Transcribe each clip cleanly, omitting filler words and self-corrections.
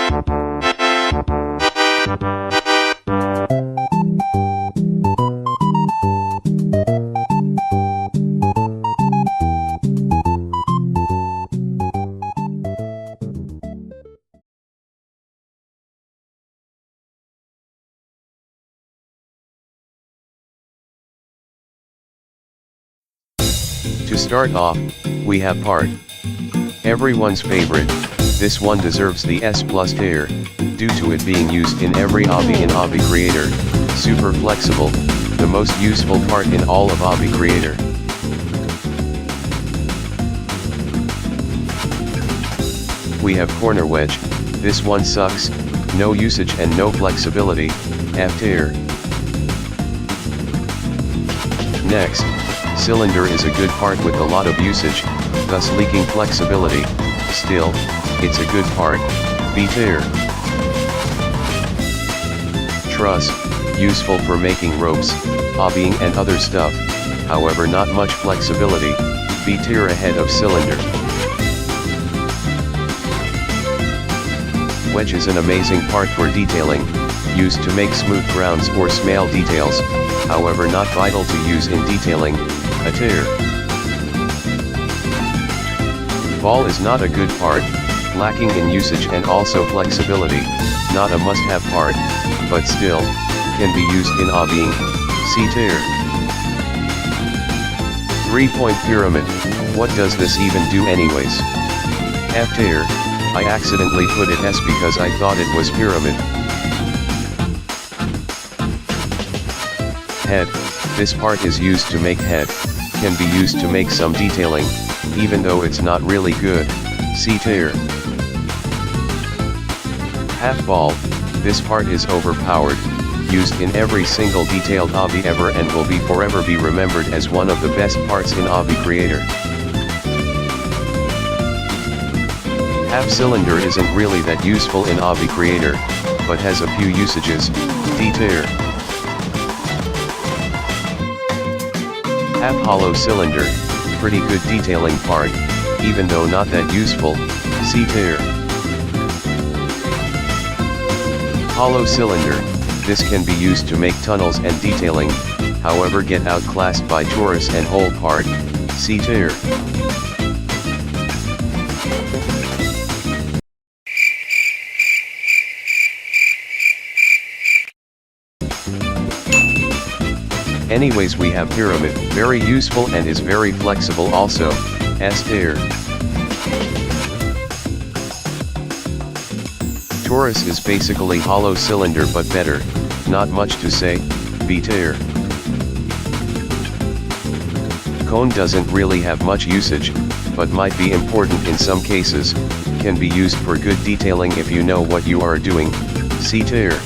To start off, we have part. Everyone's favorite, this one deserves the S+ tier, due to it being used in every obby in Obby Creator, super flexible, the most useful part in all of Obby Creator. We have corner wedge, this one sucks, no usage and no flexibility, F tier. Next, cylinder is a good part with a lot of usage, thus leaking flexibility, still, it's a good part, B tier. Truss, useful for making ropes, obbying and other stuff, however not much flexibility, B tier ahead of cylinder. Wedge is an amazing part for detailing, used to make smooth grounds or small details, however not vital to use in detailing, a tier. Ball is not a good part, lacking in usage and also flexibility, not a must-have part, but still, can be used in obbying, C tier. 3-point pyramid, what does this even do anyways? F tier, I accidentally put it S because I thought it was pyramid. Head, this part is used to make head, can be used to make some detailing, even though it's not really good, C tier. Half ball, this part is overpowered, used in every single detailed obby ever and will be forever be remembered as one of the best parts in Obby Creator. Half cylinder isn't really that useful in Obby Creator, but has a few usages, D tier. Half hollow cylinder, pretty good detailing part, even though not that useful, C tier. Hollow cylinder, this can be used to make tunnels and detailing, however get outclassed by torus and hole part, C tier. Anyways, we have pyramid, very useful and is very flexible also, S tier. Torus is basically hollow cylinder but better, not much to say, B tier. Cone doesn't really have much usage, but might be important in some cases, can be used for good detailing if you know what you are doing, C tier.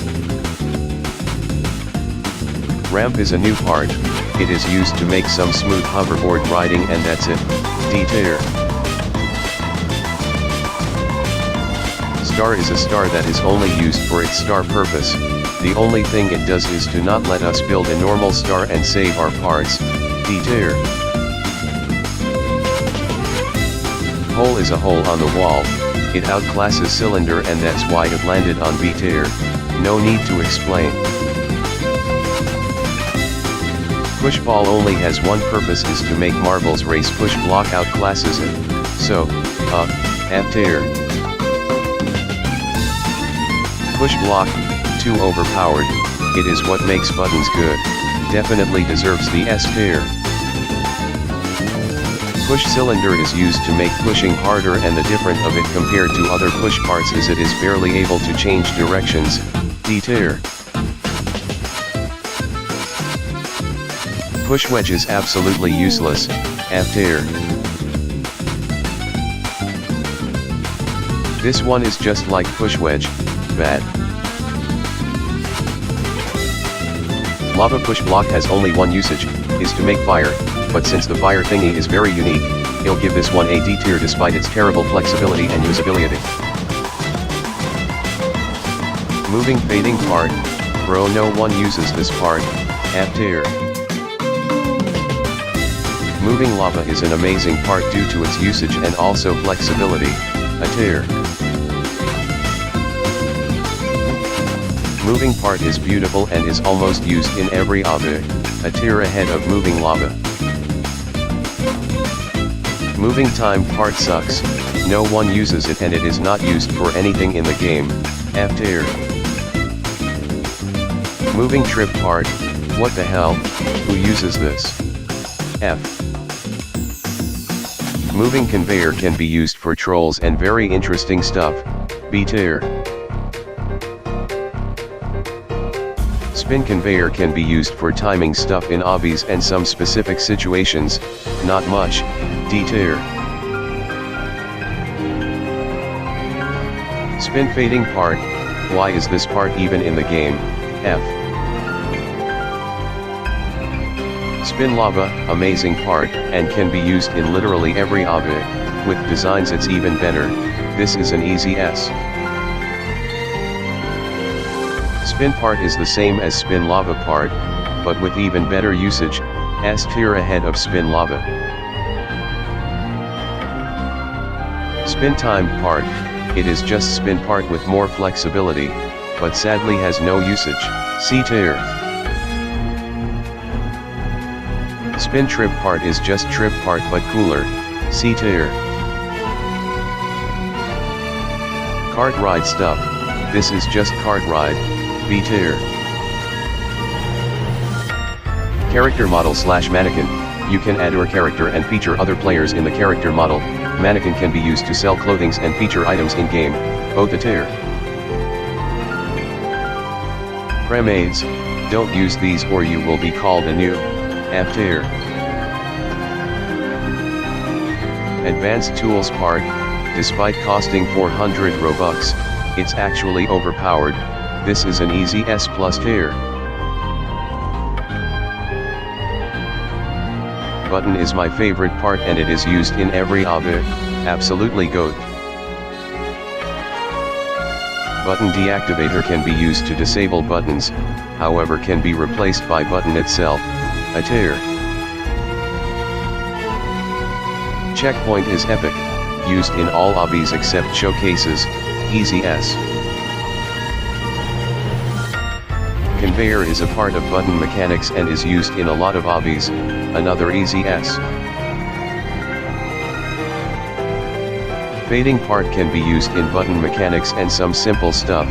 Ramp is a new part, it is used to make some smooth hoverboard riding and that's it, D tier. Star is a star that is only used for its star purpose, the only thing it does is to not let us build a normal star and save our parts, D tier. Hole is a hole on the wall, it outclasses cylinder and that's why it landed on B tier, no need to explain. Push ball only has one purpose is to make marbles race push block outclasses it, so, F tier. Push block, too overpowered, it is what makes buttons good, definitely deserves the S tier. Push cylinder is used to make pushing harder and the difference of it compared to other push parts is it is barely able to change directions, D tier. Push wedge is absolutely useless, F tier. This one is just like push wedge, bad. Lava push block has only one usage, is to make fire, but since the fire thingy is very unique, he'll give this one a D tier despite its terrible flexibility and usability. Moving fading part, bro no one uses this part, F tier. Moving lava is an amazing part due to its usage and also flexibility, a tier. Moving part is beautiful and is almost used in every obby, a tier ahead of moving lava. Moving time part sucks, no one uses it and it is not used for anything in the game, F tier. Moving trip part, what the hell, who uses this? F. Moving conveyor can be used for trolls and very interesting stuff, B tier. Spin conveyor can be used for timing stuff in obbies and some specific situations, not much, D tier. Spin fading part, why is this part even in the game, F. Spin lava, amazing part, and can be used in literally every obby, with designs it's even better, this is an easy S. Spin part is the same as spin lava part, but with even better usage, S tier ahead of spin lava. Spin time part, it is just spin part with more flexibility, but sadly has no usage, C tier. Spin trip part is just trip part but cooler, C tier. Cart ride stuff, this is just cart ride, B tier. Character model / mannequin, you can add your character and feature other players in the character model. Mannequin can be used to sell clothing and feature items in game, both a tier. Premades, don't use these or you will be called a noob, F tier. Advanced tools part, despite costing 400 Robux, it's actually overpowered, this is an easy S+ tier. Button is my favorite part and it is used in every obby, absolutely GOAT. Button deactivator can be used to disable buttons, however can be replaced by button itself, a tier. Checkpoint is epic, used in all obbies except showcases, easy S. Conveyor is a part of button mechanics and is used in a lot of obbies, another easy S. Fading part can be used in button mechanics and some simple stuff,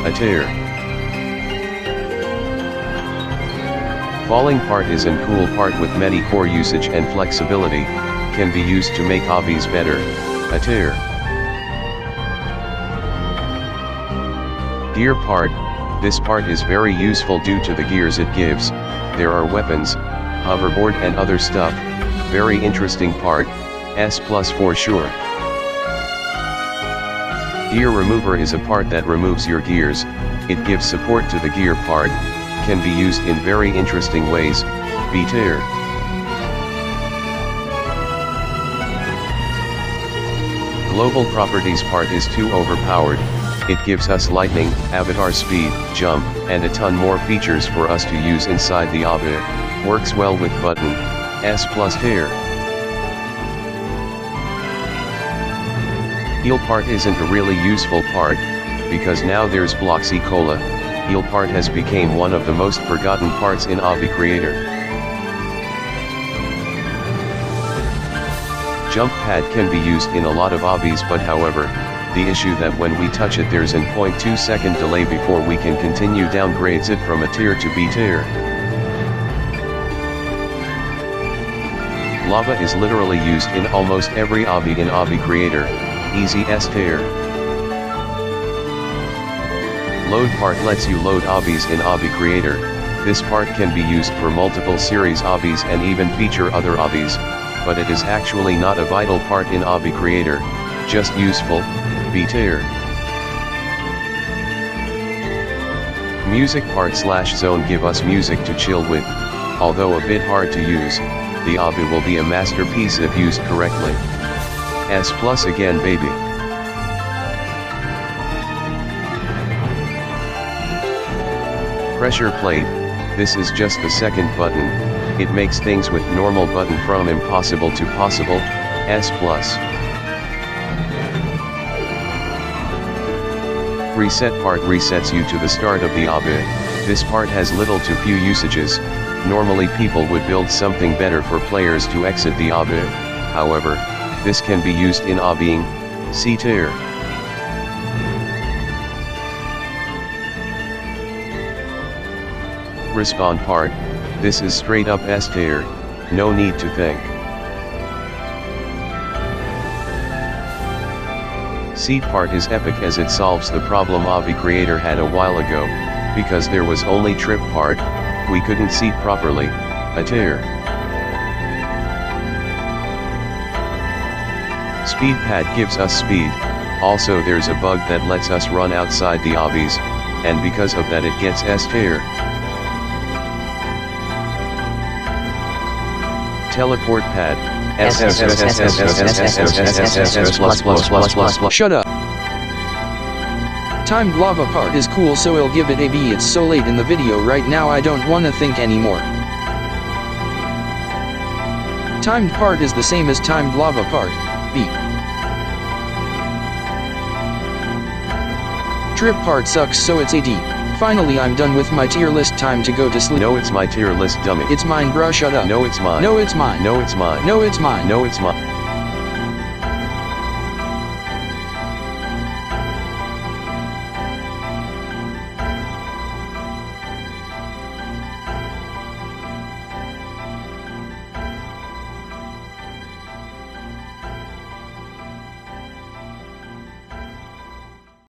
a tier. Falling part is an cool part with many core usage and flexibility, can be used to make obbies better, a tier. Gear part, this part is very useful due to the gears it gives, there are weapons, hoverboard and other stuff, very interesting part, S+ for sure. Gear remover is a part that removes your gears, it gives support to the gear part, can be used in very interesting ways, B tier. Global properties part is too overpowered, it gives us lightning, avatar speed, jump, and a ton more features for us to use inside the obby, works well with button, S+ tier. Heal part isn't a really useful part, because now there's Bloxy Cola, heal part has become one of the most forgotten parts in Obby Creator. Jump pad can be used in a lot of obbies but however, the issue that when we touch it there's an 0.2 second delay before we can continue downgrades it from a tier to B tier. Lava is literally used in almost every obby in Obby Creator, easy S tier. Load part lets you load obbies in Obby Creator, this part can be used for multiple series obbies and even feature other obbies, but it is actually not a vital part in Obby Creator, just useful, B tier. Music part / zone give us music to chill with, although a bit hard to use, the obby will be a masterpiece if used correctly. S+ again baby. Pressure plate, this is just the second button, it makes things with normal button from impossible to possible, S+. Reset part resets you to the start of the obby. This part has little to few usages. Normally people would build something better for players to exit the obby. However, this can be used in obbying. See tier. Respawn part, this is straight up S tier, no need to think. Seed part is epic as it solves the problem Obby Creator had a while ago, because there was only trip part, we couldn't seed properly, a tier. Speed pad gives us speed, also there's a bug that lets us run outside the obbies, and because of that it gets S tier. Teleport pad. Shut up. Timed lava part is cool, so I'll give it a B. It's so late in the video right now I don't wanna think anymore. Timed part is the same as timed lava part, B. Trip part sucks, so it's a D. Finally I'm done with my tier list, time to go to sleep. No, it's my tier list, dummy. It's mine, bruh, shut up. No, it's mine. No, it's mine. No, it's mine. No, it's mine. No, it's mine.